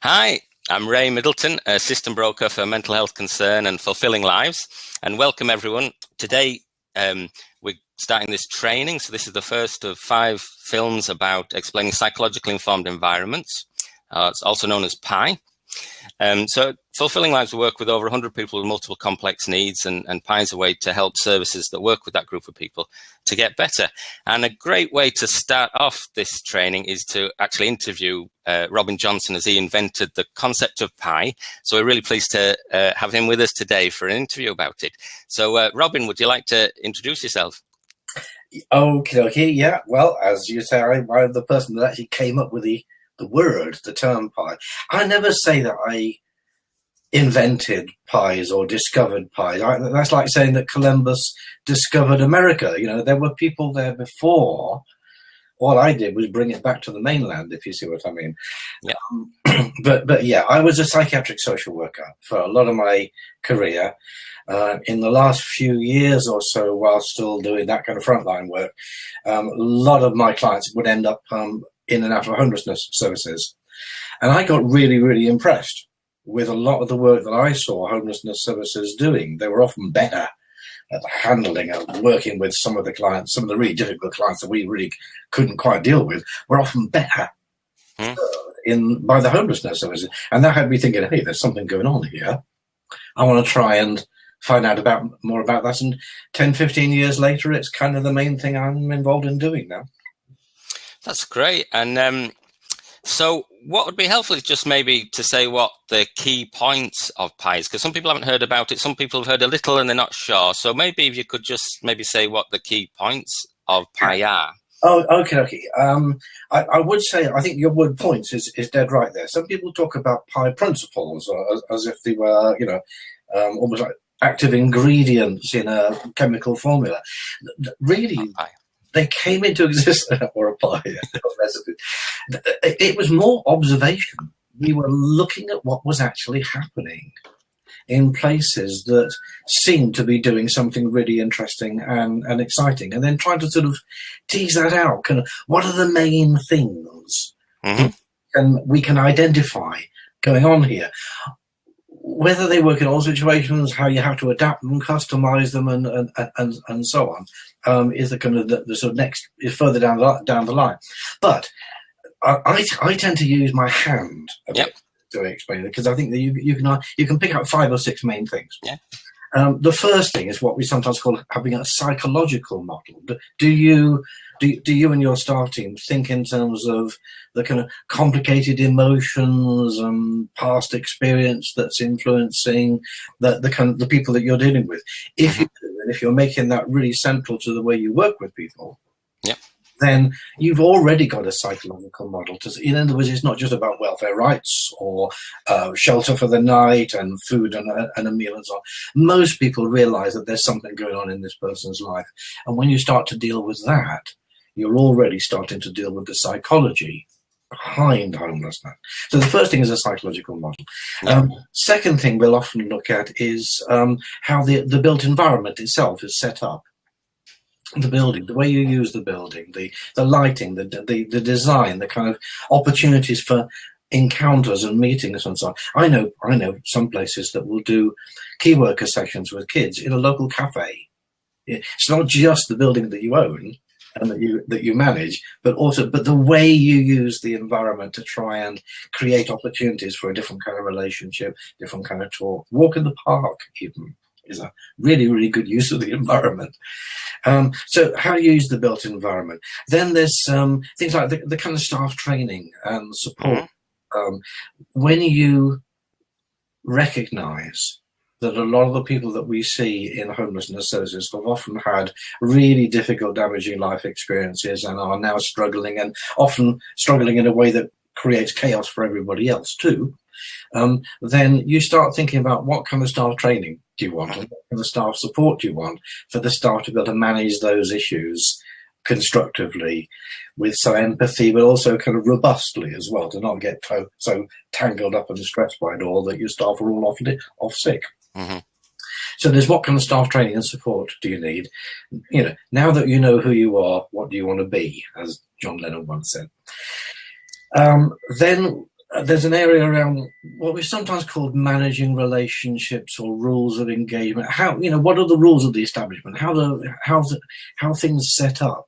Hi, I'm Ray Middleton, a system broker for mental health concern and fulfilling lives. And welcome everyone. Today, we're starting this training. So this is the first of 5 films about explaining psychologically informed environments. It's also known as PI. So Fulfilling Lives will work with over 100 people with multiple complex needs, and PI is a way to help services that work with that group of people to get better. And a great way to start off this training is to actually interview Robin Johnson, as he invented the concept of PI. So we're really pleased to have him with us today for an interview about it. So Robin, would you like to introduce yourself? Okay, yeah. Well, as you say, I'm the person that actually came up with the word, the term pie. I never say that I invented pies or discovered pies. That's like saying that Columbus discovered America. You know, there were people there before. All I did was bring it back to the mainland, if you see what I mean. Yeah. But yeah, I was a psychiatric social worker for a lot of my career. In the last few years or so, while still doing that kind of frontline work, a lot of my clients would end up in and out of homelessness services. And I got really, really impressed with a lot of the work that I saw homelessness services doing. They were often better at handling and working with some of the clients, some of the really difficult clients that we really couldn't quite deal with, were often better by the homelessness services. And that had me thinking, hey, there's something going on here. I want to try and find out more about that. And 10, 15 years later, it's kind of the main thing I'm involved in doing now. That's great. And so what would be helpful is just maybe to say what the key points of PI is, because some people haven't heard about it. Some people have heard a little and they're not sure. So maybe if you could just maybe say what the key points of PI are. Oh, okay. I would say, I think your word points is dead right there. Some people talk about PI principles as if they were, almost like active ingredients in a chemical formula. Really, they came into existence, or a pie, recipe. It was more observation. We were looking at what was actually happening in places that seemed to be doing something really interesting and exciting, and then trying to sort of tease that out. What are the main things we can identify going on here? Whether they work in all situations, how you have to adapt them, customize them, and so on, is the kind of the sort of next, is further down the line. But I tend to use my hand a bit to explain it, because I think that you can pick out 5 or 6 main things. Yeah. The first thing is what we sometimes call having a psychological model. Do you and your staff team think in terms of the kind of complicated emotions and past experience that's influencing the kind of the people that you're dealing with? If you do, and if you're making that really central to the way you work with people, then you've already got a psychological model. In other words, it's not just about welfare rights or shelter for the night and food and a meal and so on. Most people realize that there's something going on in this person's life. And when you start to deal with that, you're already starting to deal with the psychology behind homelessness. So the first thing is a psychological model. Second thing we'll often look at is how the built environment itself is set up. The building, the way you use the building, the lighting, the design, the kind of opportunities for encounters and meetings and so on. I know some places that will do key worker sessions with kids in a local cafe. It's not just the building that you own and that you manage, but the way you use the environment to try and create opportunities for a different kind of relationship, different kind of talk. Walk in the park even is a really, really good use of the environment. So how do you use the built environment? Then there's things like the kind of staff training and support. When you recognize that a lot of the people that we see in homelessness services have often had really difficult, damaging life experiences and are now struggling, and often struggling in a way that creates chaos for everybody else too, then you start thinking about what kind of staff training do you want, and what kind of staff support do you want for the staff to be able to manage those issues constructively with some empathy, but also kind of robustly as well, to not get so tangled up and stressed by it all that your staff are all off sick. So there's what kind of staff training and support do you need? Now that you know who you are, what do you want to be, as John Lennon once said. Then there's an area around what we sometimes called managing relationships or rules of engagement. How, what are the rules of the establishment? How things set up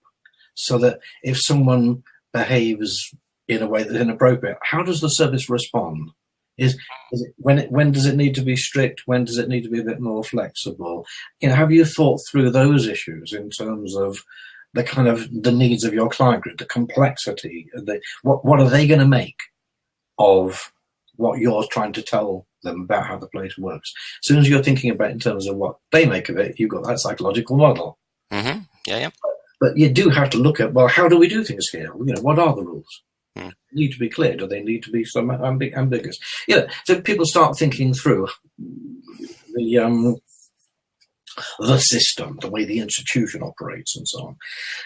so that if someone behaves in a way that's inappropriate, how does the service respond? Is it, when does it need to be strict? When does it need to be a bit more flexible? Have you thought through those issues in terms of the needs of your client group, the complexity, what are they going to make of what you're trying to tell them about how the place works? As soon as you're thinking about in terms of what they make of it, you've got that psychological model. Mm-hmm. Yeah. But you do have to look at, well, how do we do things here? What are the rules? Need to be clear? Do they need to be somewhat ambiguous? So people start thinking through the system, the way the institution operates, and so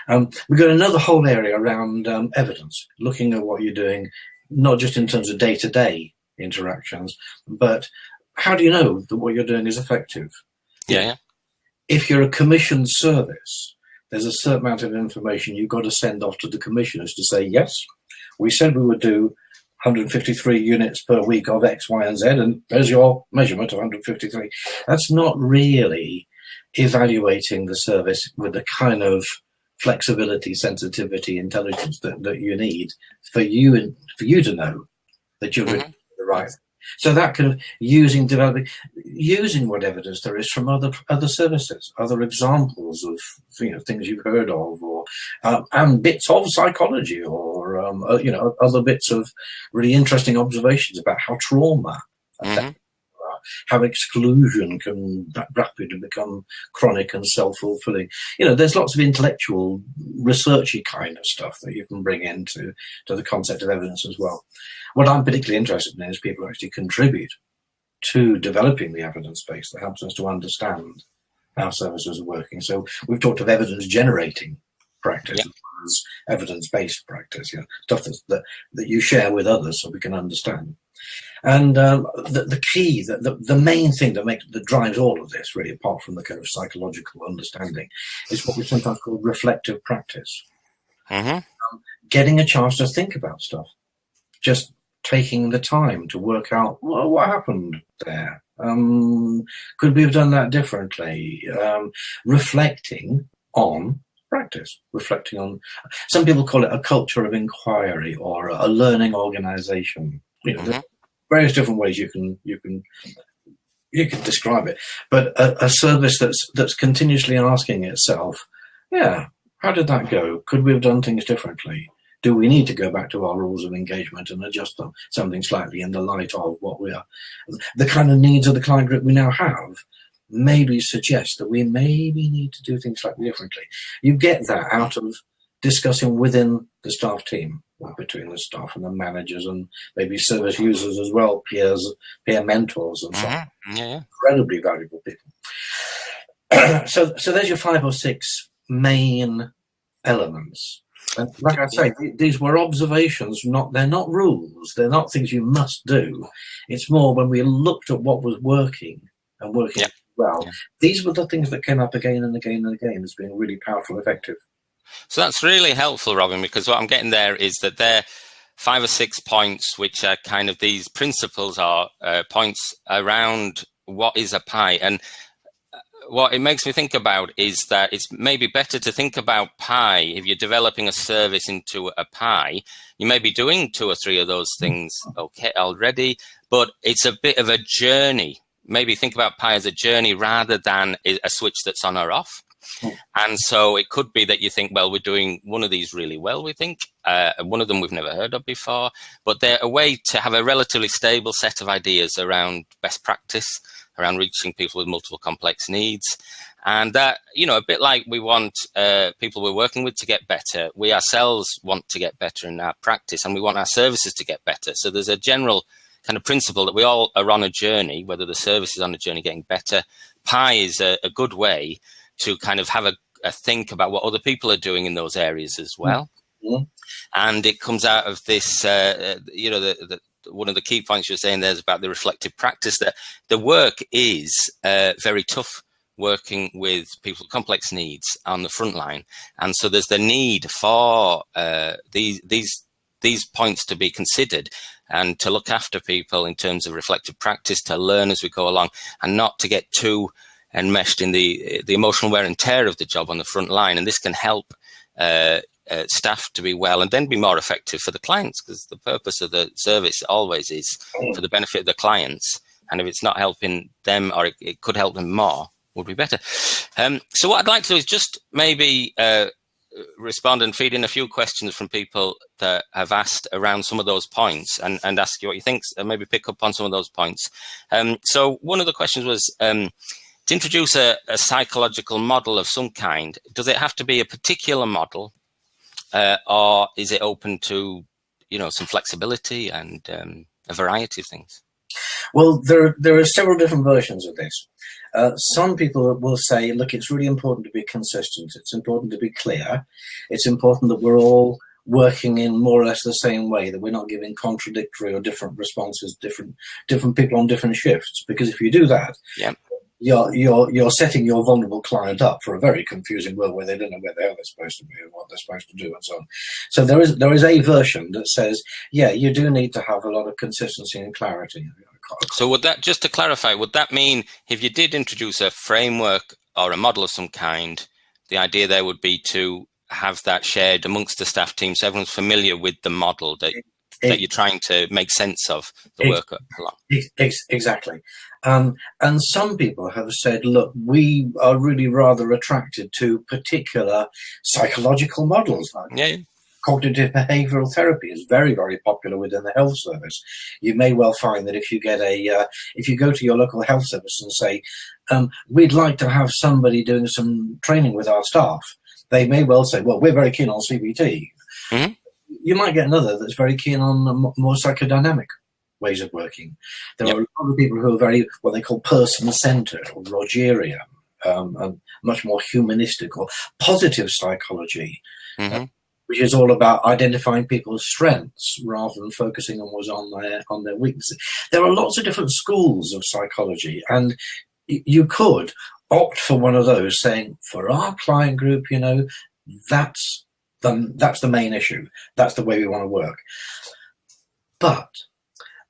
on. We've got another whole area around evidence, looking at what you're doing, not just in terms of day-to-day interactions, but how do you know that what you're doing is effective? Yeah. If you're a commissioned service, there's a certain amount of information you've got to send off to the commissioners to say, yes, we said we would do 153 units per week of X, Y, and Z, and there's your measurement of 153. That's not really evaluating the service with the kind of flexibility, sensitivity, intelligence that you need for you to know that you're doing the right thing. So that kind of using what evidence there is from other services, other examples of things you've heard of, or and bits of psychology, or other bits of really interesting observations about how trauma affects, how exclusion can rapidly become chronic and self-fulfilling. There's lots of intellectual, researchy kind of stuff that you can bring into the concept of evidence as well. What I'm particularly interested in is people who actually contribute to developing the evidence base that helps us to understand how services are working. So we've talked of evidence-generating practice as well as evidence-based practice, stuff that you share with others so we can understand. And the key, the main thing that drives all of this, really, apart from the kind of psychological understanding, is what we sometimes call reflective practice. Getting a chance to think about stuff, just taking the time to work out, well, what happened there. Could we have done that differently? Reflecting on practice, reflecting on, some people call it a culture of inquiry or a learning organization. There's various different ways you can describe it, but a service that's continuously asking itself, how did that go? Could we have done things differently? Do we need to go back to our rules of engagement and adjust them something slightly in the light of what we are, the kind of needs of the client group we now have? Maybe suggest that we maybe need to do things slightly differently. You get that out of discussing within the staff team, between the staff and the managers and maybe service users as well, peer mentors and so on. Incredibly valuable people. So there's your 5 or 6 main elements. And like I say, these were observations, they're not rules, they're not things you must do. It's more when we looked at what was working and working well, these were the things that came up again and again and again as being really powerful, effective. So that's really helpful, Robin, because what I'm getting there is that there are 5 or 6 points, which are kind of these principles are points around what is a pie. And what it makes me think about is that it's maybe better to think about pie. If you're developing a service into a pie, you may be doing 2 or 3 of those things already, but it's a bit of a journey. Maybe think about pie as a journey rather than a switch that's on or off. And so it could be that you think, well, we're doing one of these really well, we think. One of them we've never heard of before. But they're a way to have a relatively stable set of ideas around best practice, around reaching people with multiple complex needs. And that, a bit like we want people we're working with to get better, we ourselves want to get better in our practice, and we want our services to get better. So there's a general kind of principle that we all are on a journey, whether the service is on a journey getting better. Pie is a good way to kind of have a think about what other people are doing in those areas as well. And it comes out of this, one of the key points you're saying there is about the reflective practice, that the work is very tough working with people with complex needs on the front line. And so there's the need for these these points to be considered and to look after people in terms of reflective practice, to learn as we go along, and not to get too enmeshed in the emotional wear and tear of the job on the front line. And this can help staff to be well and then be more effective for the clients, because the purpose of the service always is for the benefit of the clients. And if it's not helping them, or it could help them more, would be better. So what I'd like to do is just maybe respond and feed in a few questions from people that have asked around some of those points, and ask you what you think, and maybe pick up on some of those points. So one of the questions was, to introduce a psychological model of some kind, does it have to be a particular model, or is it open to, some flexibility and a variety of things? Well, there are several different versions of this. Some people will say, look, it's really important to be consistent. It's important to be clear. It's important that we're all working in more or less the same way, that we're not giving contradictory or different responses, different people on different shifts. Because if you do that, you're setting your vulnerable client up for a very confusing world where they don't know where the hell they're supposed to be and what they're supposed to do and so on. So there is a version that says, yeah, you do need to have a lot of consistency and clarity. So would that, just to clarify, would that mean if you did introduce a framework or a model of some kind, the idea there would be to have that shared amongst the staff team so everyone's familiar with the model that you're trying to make sense of the work along? Exactly. And some people have said, look, we are really rather attracted to particular psychological models. Cognitive behavioral therapy is very, very popular within the health service. You may well find that if you get if you go to your local health service and say, we'd like to have somebody doing some training with our staff, they may well say, well, we're very keen on CBT. Mm-hmm. You might get another that's very keen on more psychodynamic ways of working. There are a lot of people who are very, what they call person-centered or Rogerian, and much more humanistic or positive psychology. Mm-hmm. Which is all about identifying people's strengths rather than focusing on what's on their weaknesses. There are lots of different schools of psychology, and you could opt for one of those, saying, for our client group, that's the main issue. That's the way we want to work. But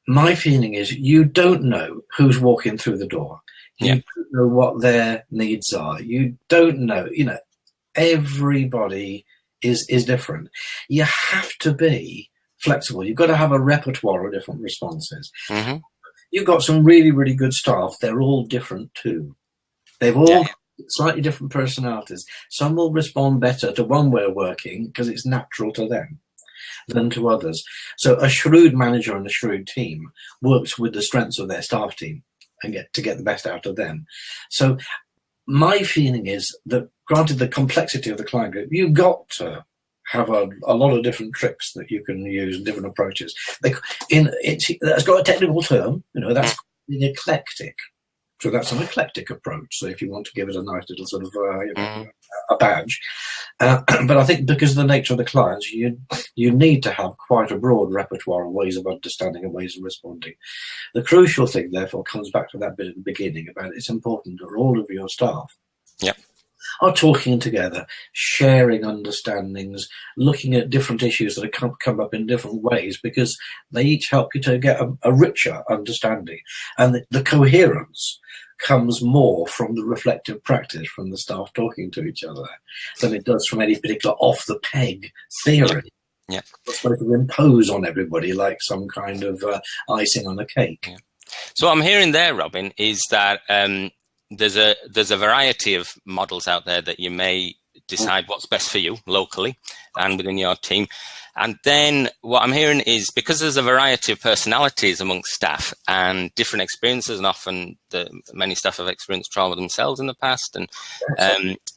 my feeling is you don't know who's walking through the door. You don't know what their needs are. You don't know, everybody is different. You have to be flexible. You've got to have a repertoire of different responses. Mm-hmm. You've got some really, really good staff. They're all different too. They've all slightly different personalities. Some will respond better to one way of working because it's natural to them than to others. So a shrewd manager and a shrewd team works with the strengths of their staff team and get the best out of them. So my feeling is that, granted the complexity of the client group, you've got to have a lot of different tricks that you can use, different approaches. It's got a technical term, that's being eclectic. So that's an eclectic approach. So if you want to give it a nice little sort of a badge, but I think because of the nature of the clients, you need to have quite a broad repertoire of ways of understanding and ways of responding. The crucial thing, therefore, comes back to that bit at the beginning about it's important that all of your staff are talking together, sharing understandings, looking at different issues that have come up in different ways, because they each help you to get a richer understanding. And the coherence comes more from the reflective practice, from the staff talking to each other, than it does from any particular off-the-peg theory. It's supposed to impose on everybody like some kind of icing on a cake. So what I'm hearing there, Robin, is that there's a variety of models out there that you may decide what's best for you locally and within your team. And then what I'm hearing is, because there's a variety of personalities amongst staff and different experiences, and often many staff have experienced trauma themselves in the past, and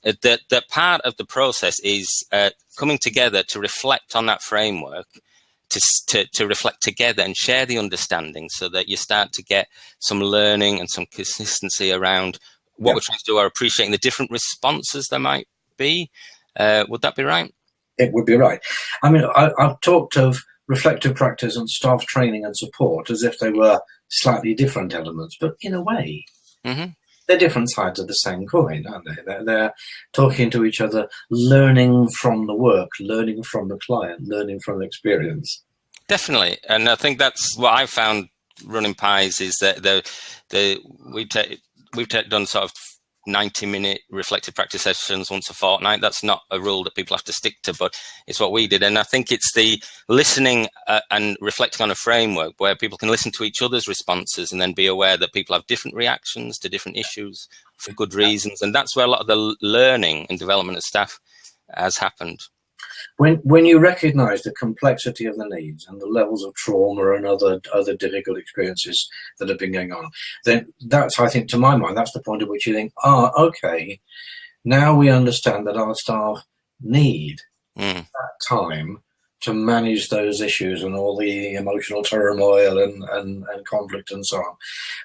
that part of the process is coming together to reflect on that framework, to reflect together and share the understanding, so that you start to get some learning and some consistency around what we're trying to do, or appreciating the different responses there might be. Would that be right? It would be right. I mean, I've talked of reflective practice and staff training and support as if they were slightly different elements, but in a way, they're different sides of the same coin, aren't they? They're talking to each other, learning from the work, learning from the client, learning from experience. Definitely, and I think that's what I found running pies is that we've done sort of 90-minute reflective practice sessions once a fortnight. That's not a rule that people have to stick to, but it's what we did. And I think it's the listening and reflecting on a framework where people can listen to each other's responses and then be aware that people have different reactions to different issues for good reasons. And that's where a lot of the learning and development of staff has happened. When you recognise the complexity of the needs and the levels of trauma and other difficult experiences that have been going on, then that's, I think, to my mind, that's the point at which you think, okay, now we understand that our staff need that time to manage those issues and all the emotional turmoil and conflict and so on.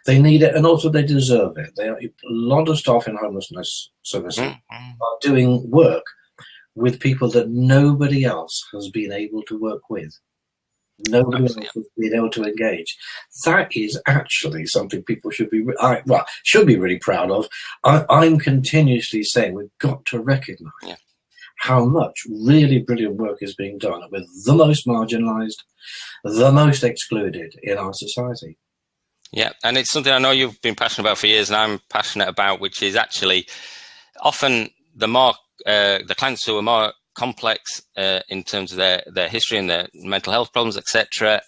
They need it, and also they deserve it. A lot of staff in homelessness services are doing work with people that nobody else has been able to work with. Nobody else has been able to engage. That is actually something people should be really proud of. I'm continuously saying we've got to recognise how much really brilliant work is being done with the most marginalised, the most excluded in our society. Yeah, and it's something I know you've been passionate about for years, and I'm passionate about, which is actually often the clients who are more complex in terms of their history and their mental health problems, etc.,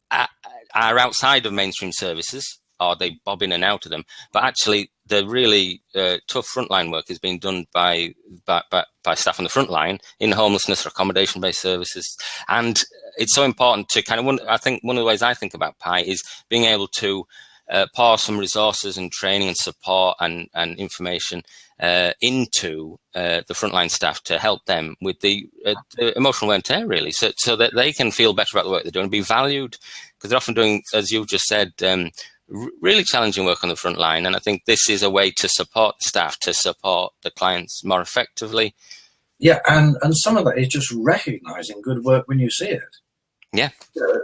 are outside of mainstream services, or they bob in and out of them. But actually, the really tough frontline work is being done by staff on the front line in homelessness or accommodation-based services. And it's so important to I think one of the ways I think about PI is being able to pour some resources and training and support and information into the frontline staff to help them with the emotional wear and tear, really, so that they can feel better about the work they're doing and be valued, because they're often doing, as you've just said, really challenging work on the front line. And I think this is a way to support the staff, to support the clients more effectively. Yeah, and some of that is just recognising good work when you see it. Yeah.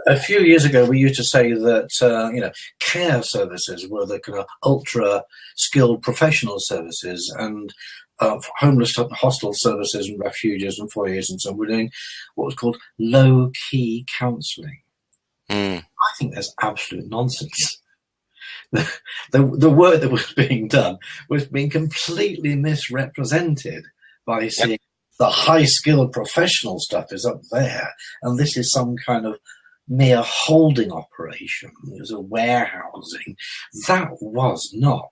A few years ago, we used to say that care services were the kind of ultra skilled professional services, and homeless hostel services and refuges and foyers and so on were doing what was called low key counselling. I think that's absolute nonsense. The work that was being done was being completely misrepresented by seeing the high-skilled professional stuff is up there, and this is some kind of mere holding operation. It was a warehousing. That was not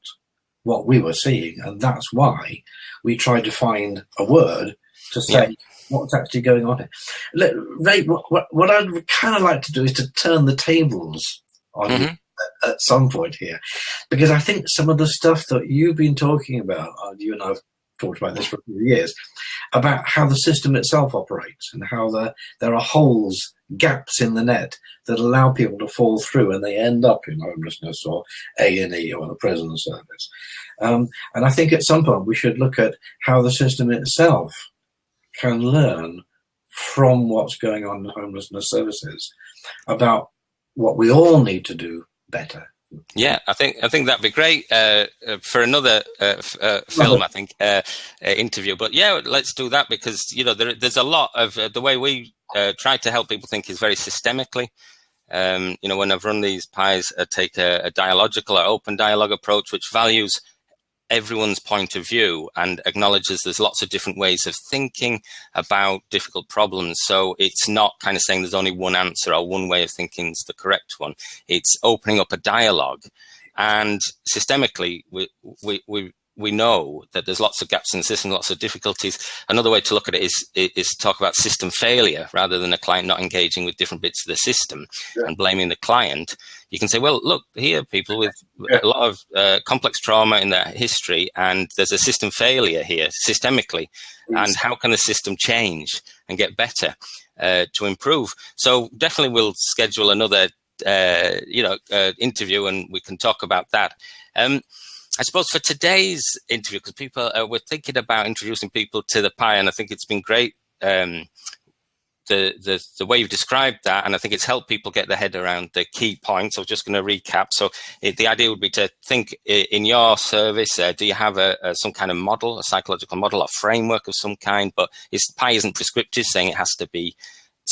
what we were seeing, and that's why we tried to find a word to say what's actually going on here. Ray, what I'd kind of like to do is to turn the tables on you at some point here, because I think some of the stuff that you've been talking about, you and I have talked about this for a few years, about how the system itself operates and how there are holes, gaps in the net that allow people to fall through and they end up in homelessness or A&E or the prison service. And I think at some point we should look at how the system itself can learn from what's going on in homelessness services about what we all need to do better. Yeah, I think that'd be great for another film. I think interview. But yeah, let's do that, because there's a lot of the way we try to help people think is very systemically. When I've run these pies, I take a dialogical or open dialogue approach, which values everyone's point of view and acknowledges there's lots of different ways of thinking about difficult problems. So it's not kind of saying there's only one answer or one way of thinking is the correct one. It's opening up a dialogue. And systemically, we know that there's lots of gaps in the system, lots of difficulties. Another way to look at it is to talk about system failure rather than a client not engaging with different bits of the system and blaming the client. You can say, well, look, here are people with a lot of complex trauma in their history, and there's a system failure here systemically. And how can the system change and get better to improve? So definitely we'll schedule another interview and we can talk about that. I suppose for today's interview, because people we're thinking about introducing people to the pie, and I think it's been great the way you've described that, and I think it's helped people get their head around the key points. I'm just going to recap. So the idea would be to think in your service, do you have some kind of model, a psychological model or framework of some kind? But pie isn't prescriptive, saying it has to be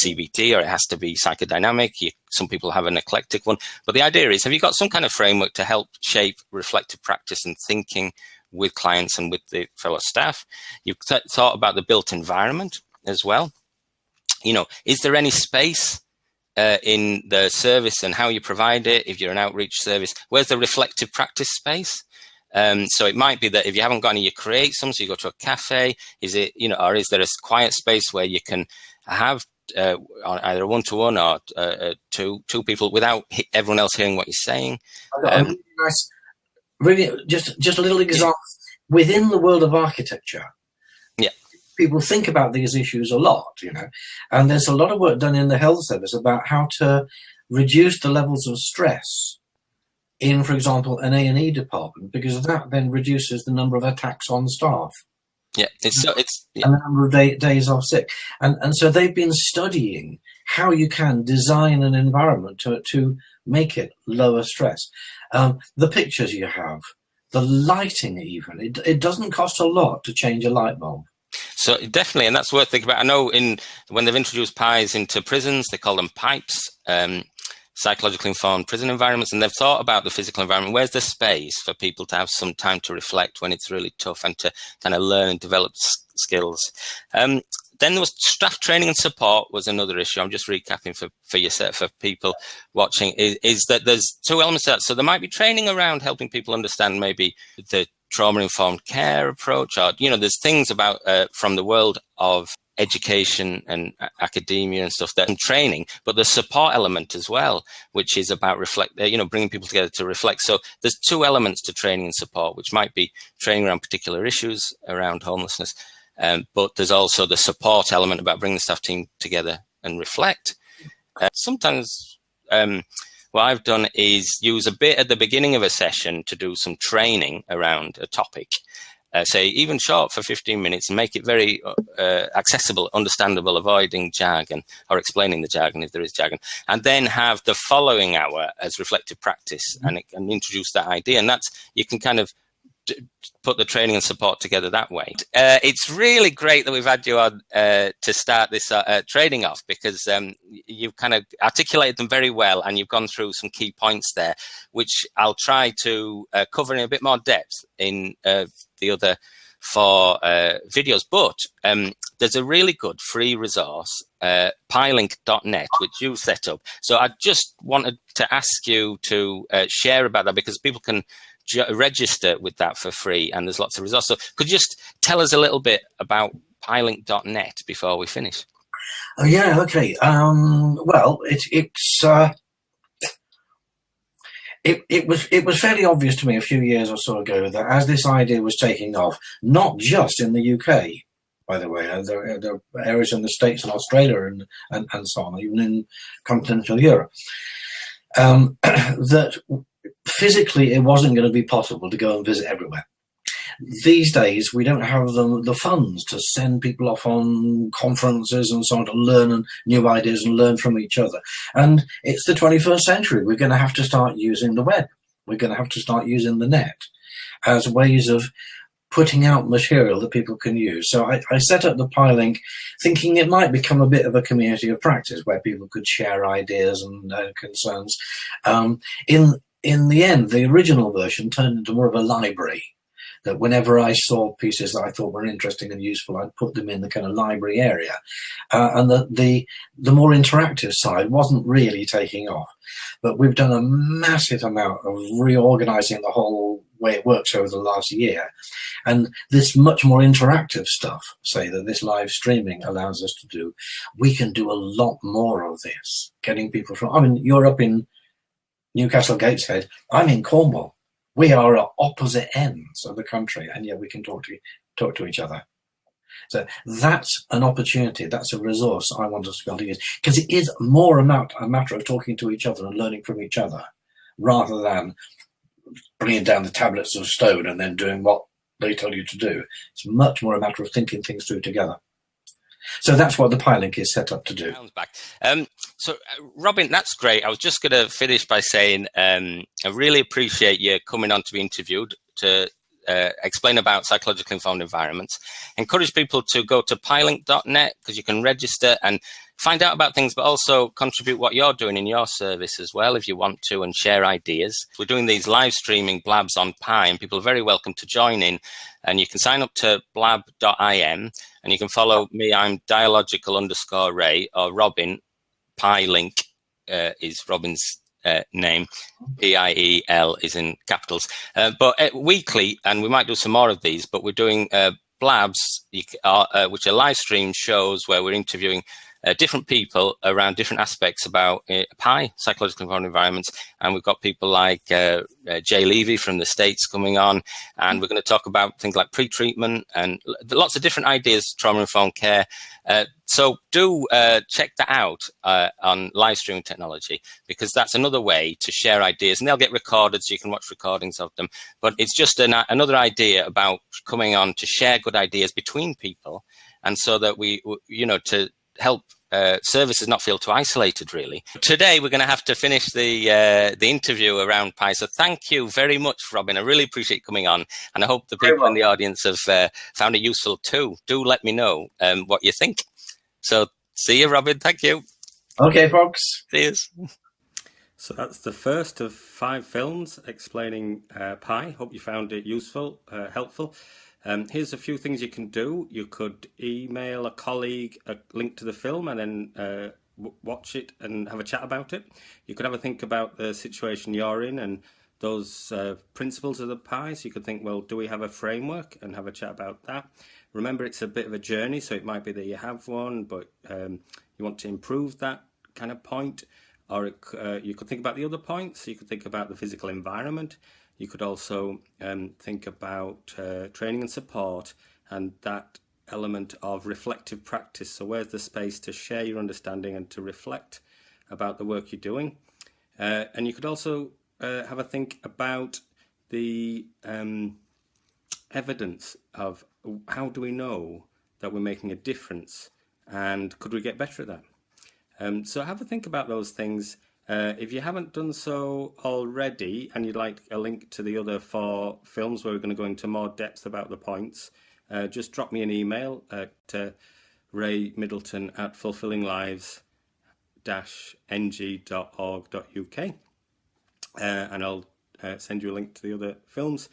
CBT or it has to be psychodynamic. Some people have an eclectic one. But the idea is, have you got some kind of framework to help shape reflective practice and thinking with clients and with the fellow staff? You've thought about the built environment as well. Is there any space in the service and how you provide it? If you're an outreach service, where's the reflective practice space? So it might be that if you haven't got any, you create some, so you go to a cafe. Is it, or is there a quiet space where you can have either a one-to-one or two people without everyone else hearing what you're saying? Really nice. Really, just a little example. Yeah. Within the world of architecture, people think about these issues a lot, and there's a lot of work done in the health service about how to reduce the levels of stress in, for example, an A&E department, because that then reduces the number of attacks on staff. Yeah, and the number of days off sick, and so they've been studying how you can design an environment to make it lower stress. The pictures you have, the lighting, even it doesn't cost a lot to change a light bulb. So definitely, and that's worth thinking about. I know when they've introduced pies into prisons, they call them pipes, psychologically informed prison environments, and they've thought about the physical environment. Where's the space for people to have some time to reflect when it's really tough and to kind of learn and develop skills? Then there was staff training and support was another issue. I'm just recapping for people watching, is that there's two elements to that. So there might be training around helping people understand maybe the trauma-informed care approach, or, there's things about from the world of education and academia and stuff, that and training, but the support element as well, which is about bringing people together to reflect. So there's two elements to training and support, which might be training around particular issues around homelessness, but there's also the support element about bringing the staff team together and reflect. Sometimes what I've done is use a bit at the beginning of a session to do some training around a topic, say even short for 15 minutes, and make it very accessible, understandable, avoiding jargon or explaining the jargon if there is jargon, and then have the following hour as reflective practice and introduce that idea. And that's, you can kind of put the training and support together that way. It's really great that we've had you on to start this training off, because you've kind of articulated them very well, and you've gone through some key points there, which I'll try to cover in a bit more depth in the other 4 videos. But there's a really good free resource, pilink.net, which you set up. So I just wanted to ask you to share about that, because people can register with that for free, and there's lots of resources. So could you just tell us a little bit about pilink.net before we finish? Oh yeah, okay. Well, it was fairly obvious to me a few years or so ago that as this idea was taking off, not just in the UK, by the way, there are areas in the States and Australia and so on, even in continental Europe, that physically it wasn't going to be possible to go and visit everywhere. These days, we don't have the funds to send people off on conferences and so on to learn new ideas and learn from each other. And it's the 21st century. We're going to have to start using the web. We're going to have to start using the net as ways of putting out material that people can use. So I set up the PyLink thinking it might become a bit of a community of practice where people could share ideas and concerns. In the end, the original version turned into more of a library, that whenever I saw pieces that I thought were interesting and useful, I'd put them in the kind of library area. And the more interactive side wasn't really taking off. But we've done a massive amount of reorganizing the whole way it works over the last year. And this much more interactive stuff, say, that this live streaming allows us to do, we can do a lot more of this, getting people from, you're up in Newcastle Gateshead, I'm in Cornwall. We are at opposite ends of the country, and yet we can talk to each other. So that's an opportunity. That's a resource I want us to be able to use, because it is more a matter of talking to each other and learning from each other, rather than bringing down the tablets of stone and then doing what they tell you to do. It's much more a matter of thinking things through together. So that's what the PyLink is set up to do. So, Robin, that's great. I was just going to finish by saying I really appreciate you coming on to be interviewed to explain about psychologically informed environments. Encourage people to go to pylink.net, because you can register, and find out about things, but also contribute what you're doing in your service as well, if you want to, and share ideas. We're doing these live streaming blabs on Pi, and people are very welcome to join in. And you can sign up to blab.im, and you can follow me. I'm dialogical_Ray, or Robin. Pi link is Robin's name. PIEL is in capitals. But weekly, and we might do some more of these, but we're doing blabs, which are live stream shows where we're interviewing different people around different aspects about Pi, psychological environments. And we've got people like Jay Levy from the States coming on, and we're going to talk about things like pre-treatment and lots of different ideas, trauma-informed care. So do check that out on live streaming technology, because that's another way to share ideas, and they'll get recorded so you can watch recordings of them. But it's just another idea about coming on to share good ideas between people, and so that we, to help services not feel too isolated, really. Today, we're going to have to finish the interview around Pi. So thank you very much, Robin. I really appreciate coming on. And I hope the people in the audience have found it useful too. Do let me know what you think. So see you, Robin. Thank you. Okay, folks. See you. So that's the first of 5 films explaining Pi. Hope you found it useful, helpful. Here's a few things you can do. You could email a colleague a link to the film and then watch it and have a chat about it. You could have a think about the situation you're in and those principles of the Pi. So you could think, well, do we have a framework, and have a chat about that. Remember, it's a bit of a journey, so it might be that you have one, but you want to improve that kind of point. Or you could think about the other points. You could think about the physical environment. You could also think about training and support, and that element of reflective practice. So where's the space to share your understanding and to reflect about the work you're doing? And you could also have a think about the evidence of how do we know that we're making a difference, and could we get better at that? So have a think about those things. If you haven't done so already, and you'd like a link to the other 4 films where we're going to go into more depth about the points, just drop me an email at raymiddleton@fulfillinglives-ng.org.uk, and I'll send you a link to the other films.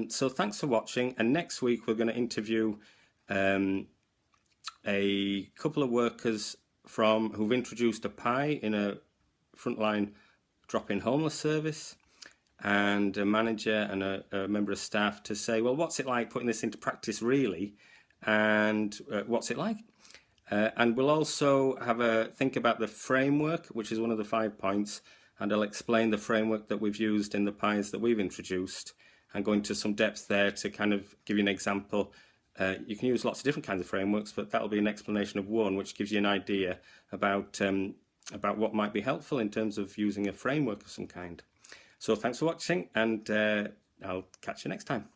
So thanks for watching, and next week we're going to interview a couple of workers who've introduced a Pi in a frontline drop-in homeless service, and a manager and a member of staff to say, well, what's it like putting this into practice really, and what's it like? And we'll also have a think about the framework, which is one of the 5 points, and I'll explain the framework that we've used in the Pis that we've introduced, and go into some depth there to kind of give you an example. You can use lots of different kinds of frameworks, but that'll be an explanation of one, which gives you an idea about what might be helpful in terms of using a framework of some kind. So thanks for watching, and I'll catch you next time.